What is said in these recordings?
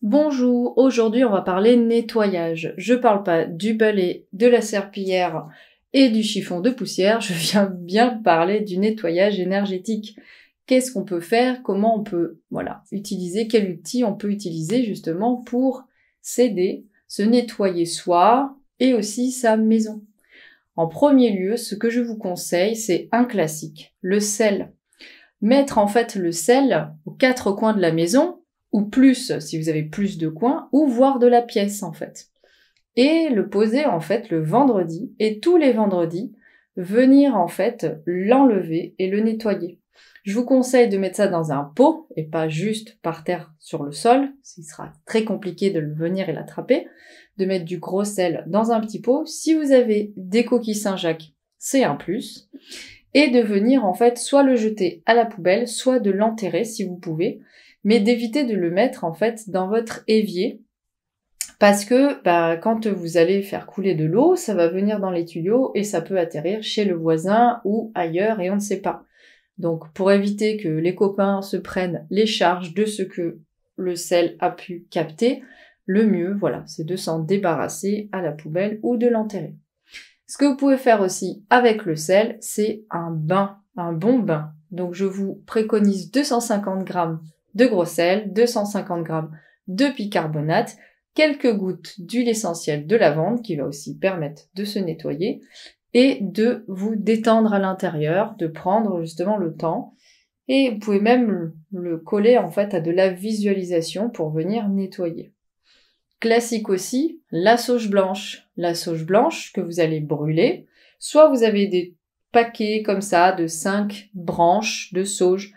Bonjour, aujourd'hui on va parler nettoyage. Je parle pas du balai, de la serpillière et du chiffon de poussière, je viens bien parler du nettoyage énergétique. Qu'est-ce qu'on peut faire? Comment on peut, utiliser, quel outil on peut utiliser justement pour s'aider, se nettoyer soi et aussi sa maison. En premier lieu, ce que je vous conseille, c'est un classique, le sel. Mettre en fait le sel aux quatre coins de la maison, ou plus si vous avez plus de coins, ou voire de la pièce en fait. Et le poser en fait le vendredi, et tous les vendredis, venir en fait l'enlever et le nettoyer. Je vous conseille de mettre ça dans un pot, et pas juste par terre sur le sol, il sera très compliqué de le venir et l'attraper, de mettre du gros sel dans un petit pot. Si vous avez des coquilles Saint-Jacques, c'est un plus. Et de venir en fait soit le jeter à la poubelle, soit de l'enterrer si vous pouvez, mais d'éviter de le mettre en fait dans votre évier, parce que quand vous allez faire couler de l'eau, ça va venir dans les tuyaux et ça peut atterrir chez le voisin ou ailleurs et on ne sait pas. Donc pour éviter que les copains se prennent les charges de ce que le sel a pu capter, le mieux, c'est de s'en débarrasser à la poubelle ou de l'enterrer. Ce que vous pouvez faire aussi avec le sel, c'est un bain, un bon bain. Donc je vous préconise 250 g de gros sel, 250 g de bicarbonate, quelques gouttes d'huile essentielle de lavande qui va aussi permettre de se nettoyer et de vous détendre à l'intérieur, de prendre justement le temps. Et vous pouvez même le coller en fait à de la visualisation pour venir nettoyer. Classique aussi, la sauge blanche. La sauge blanche que vous allez brûler. Soit vous avez des paquets comme ça de 5 branches de sauge,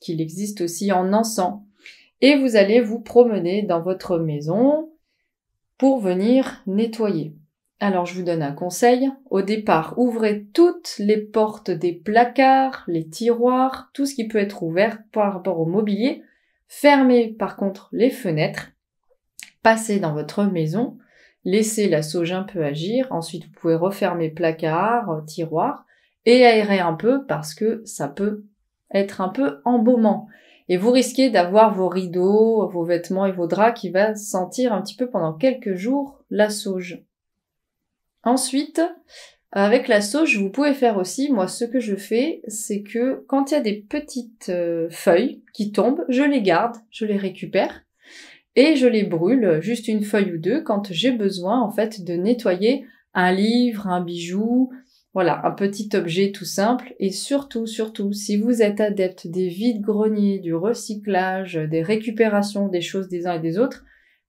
qu'il existe aussi en encens. Et vous allez vous promener dans votre maison pour venir nettoyer. Alors je vous donne un conseil. Au départ, ouvrez toutes les portes des placards, les tiroirs, tout ce qui peut être ouvert par rapport au mobilier. Fermez par contre les fenêtres. Passez dans votre maison, laissez la sauge un peu agir, ensuite vous pouvez refermer placard, tiroir, et aérer un peu parce que ça peut être un peu embaumant. Et vous risquez d'avoir vos rideaux, vos vêtements et vos draps qui va sentir un petit peu pendant quelques jours la sauge. Ensuite, avec la sauge, vous pouvez faire aussi, moi ce que je fais, c'est que quand il y a des petites feuilles qui tombent, je les garde, je les récupère, et je les brûle, juste une feuille ou deux, quand j'ai besoin, en fait, de nettoyer un livre, un bijou, un petit objet tout simple. Et surtout, si vous êtes adepte des vides-greniers, du recyclage, des récupérations des choses des uns et des autres,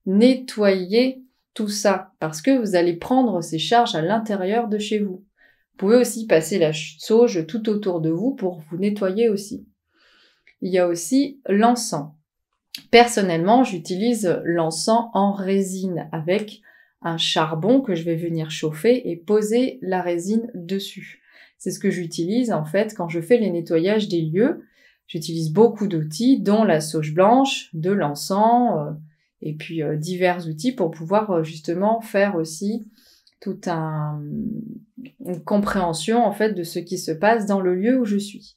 nettoyez tout ça, parce que vous allez prendre ces charges à l'intérieur de chez vous. Vous pouvez aussi passer la sauge tout autour de vous pour vous nettoyer aussi. Il y a aussi l'encens. Personnellement, j'utilise l'encens en résine avec un charbon que je vais venir chauffer et poser la résine dessus. C'est ce que j'utilise en fait quand je fais les nettoyages des lieux. J'utilise beaucoup d'outils, dont la sauge blanche, de l'encens et puis divers outils pour pouvoir justement faire aussi toute une compréhension en fait de ce qui se passe dans le lieu où je suis.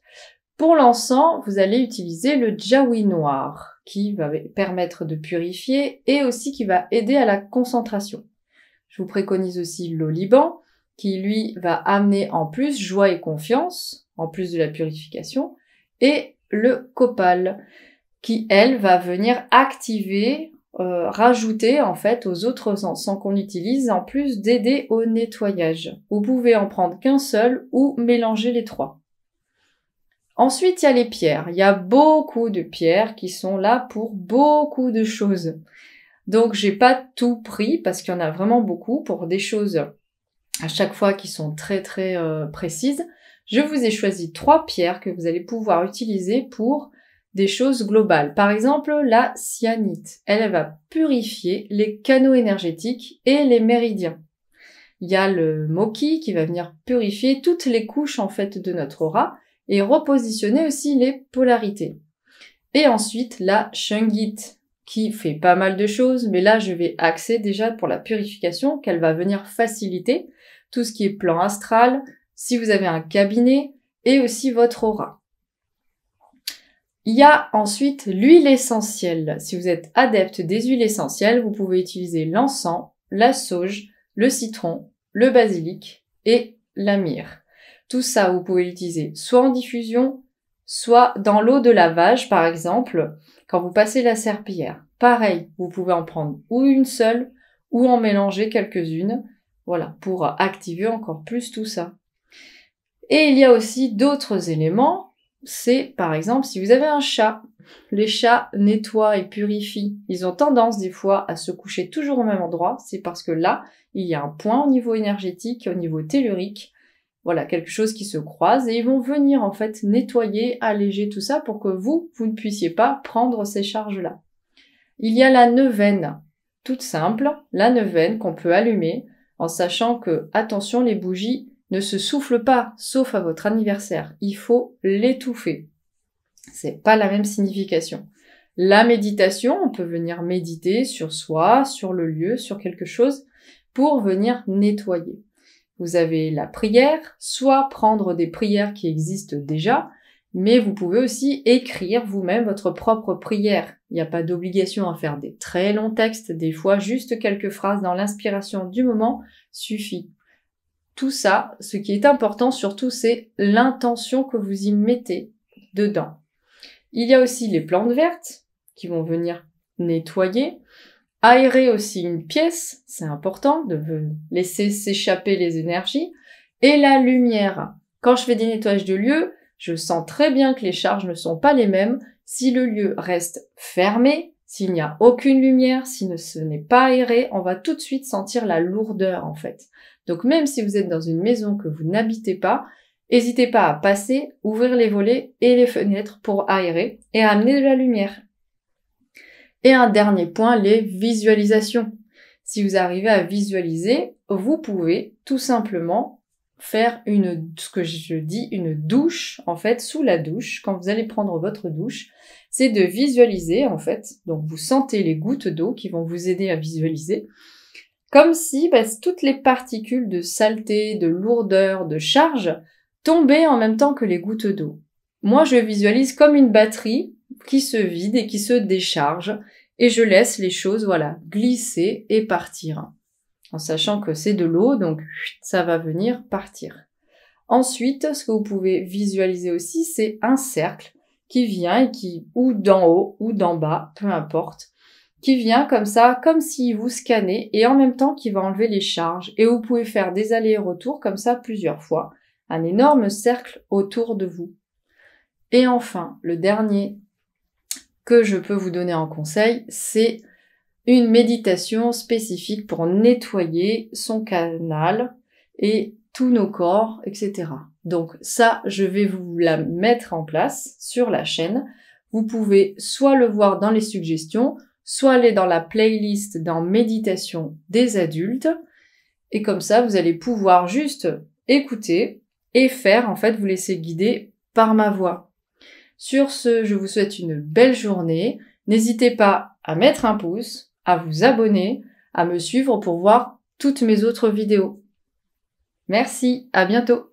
Pour l'encens, vous allez utiliser le djaoui noir qui va permettre de purifier et aussi qui va aider à la concentration. Je vous préconise aussi l'oliban qui lui va amener en plus joie et confiance, en plus de la purification, et le copal qui elle va venir activer, rajouter en fait aux autres encens qu'on utilise en plus d'aider au nettoyage. Vous pouvez en prendre qu'un seul ou mélanger les trois. Ensuite, il y a les pierres. Il y a beaucoup de pierres qui sont là pour beaucoup de choses. Donc, j'ai pas tout pris parce qu'il y en a vraiment beaucoup pour des choses à chaque fois qui sont très très précises. Je vous ai choisi 3 pierres que vous allez pouvoir utiliser pour des choses globales. Par exemple, la cyanite. Elle va purifier les canaux énergétiques et les méridiens. Il y a le moki qui va venir purifier toutes les couches en fait de notre aura et repositionner aussi les polarités. Et ensuite, la shungite, qui fait pas mal de choses, mais là, je vais axer déjà pour la purification, qu'elle va venir faciliter tout ce qui est plan astral, si vous avez un cabinet, et aussi votre aura. Il y a ensuite l'huile essentielle. Si vous êtes adepte des huiles essentielles, vous pouvez utiliser l'encens, la sauge, le citron, le basilic et la myrrhe. Tout ça, vous pouvez l'utiliser soit en diffusion, soit dans l'eau de lavage, par exemple, quand vous passez la serpillière. Pareil, vous pouvez en prendre ou une seule, ou en mélanger quelques-unes, voilà, pour activer encore plus tout ça. Et il y a aussi d'autres éléments, c'est par exemple si vous avez un chat. Les chats nettoient et purifient. Ils ont tendance des fois à se coucher toujours au même endroit, c'est parce que là, il y a un point au niveau énergétique, au niveau tellurique, voilà, quelque chose qui se croise, et ils vont venir en fait nettoyer, alléger tout ça pour que vous ne puissiez pas prendre ces charges-là. Il y a la neuvaine, toute simple, la neuvaine qu'on peut allumer, en sachant que, attention, les bougies ne se soufflent pas, sauf à votre anniversaire. Il faut l'étouffer. C'est pas la même signification. La méditation, on peut venir méditer sur soi, sur le lieu, sur quelque chose, pour venir nettoyer. Vous avez la prière, soit prendre des prières qui existent déjà, mais vous pouvez aussi écrire vous-même votre propre prière. Il n'y a pas d'obligation à faire des très longs textes, des fois juste quelques phrases dans l'inspiration du moment suffit. Tout ça, ce qui est important surtout, c'est l'intention que vous y mettez dedans. Il y a aussi les plantes vertes qui vont venir nettoyer. Aérer aussi une pièce, c'est important de laisser s'échapper les énergies. Et la lumière. Quand je fais des nettoyages de lieux, je sens très bien que les charges ne sont pas les mêmes. Si le lieu reste fermé, s'il n'y a aucune lumière, si ce n'est pas aéré, on va tout de suite sentir la lourdeur en fait. Donc même si vous êtes dans une maison que vous n'habitez pas, n'hésitez pas à passer, ouvrir les volets et les fenêtres pour aérer et amener de la lumière. Et un dernier point, les visualisations. Si vous arrivez à visualiser, vous pouvez tout simplement faire ce que je dis, une douche, en fait, sous la douche, quand vous allez prendre votre douche, c'est de visualiser, en fait, donc vous sentez les gouttes d'eau qui vont vous aider à visualiser, comme si toutes les particules de saleté, de lourdeur, de charge tombaient en même temps que les gouttes d'eau. Moi, je visualise comme une batterie qui se vide et qui se décharge, et je laisse les choses, voilà, glisser et partir. En sachant que c'est de l'eau, donc ça va venir partir. Ensuite, ce que vous pouvez visualiser aussi, c'est un cercle qui vient et ou d'en haut, ou d'en bas, peu importe, qui vient comme ça, comme si vous scannez, et en même temps qui va enlever les charges. Et vous pouvez faire des allers et retours comme ça plusieurs fois. Un énorme cercle autour de vous. Et enfin, le dernier que je peux vous donner en conseil, c'est une méditation spécifique pour nettoyer son canal et tous nos corps, etc. Donc ça, je vais vous la mettre en place sur la chaîne. Vous pouvez soit le voir dans les suggestions, soit aller dans la playlist dans méditation des adultes. Et comme ça, vous allez pouvoir juste écouter et faire, en fait, vous laisser guider par ma voix. Sur ce, je vous souhaite une belle journée. N'hésitez pas à mettre un pouce, à vous abonner, à me suivre pour voir toutes mes autres vidéos. Merci, à bientôt.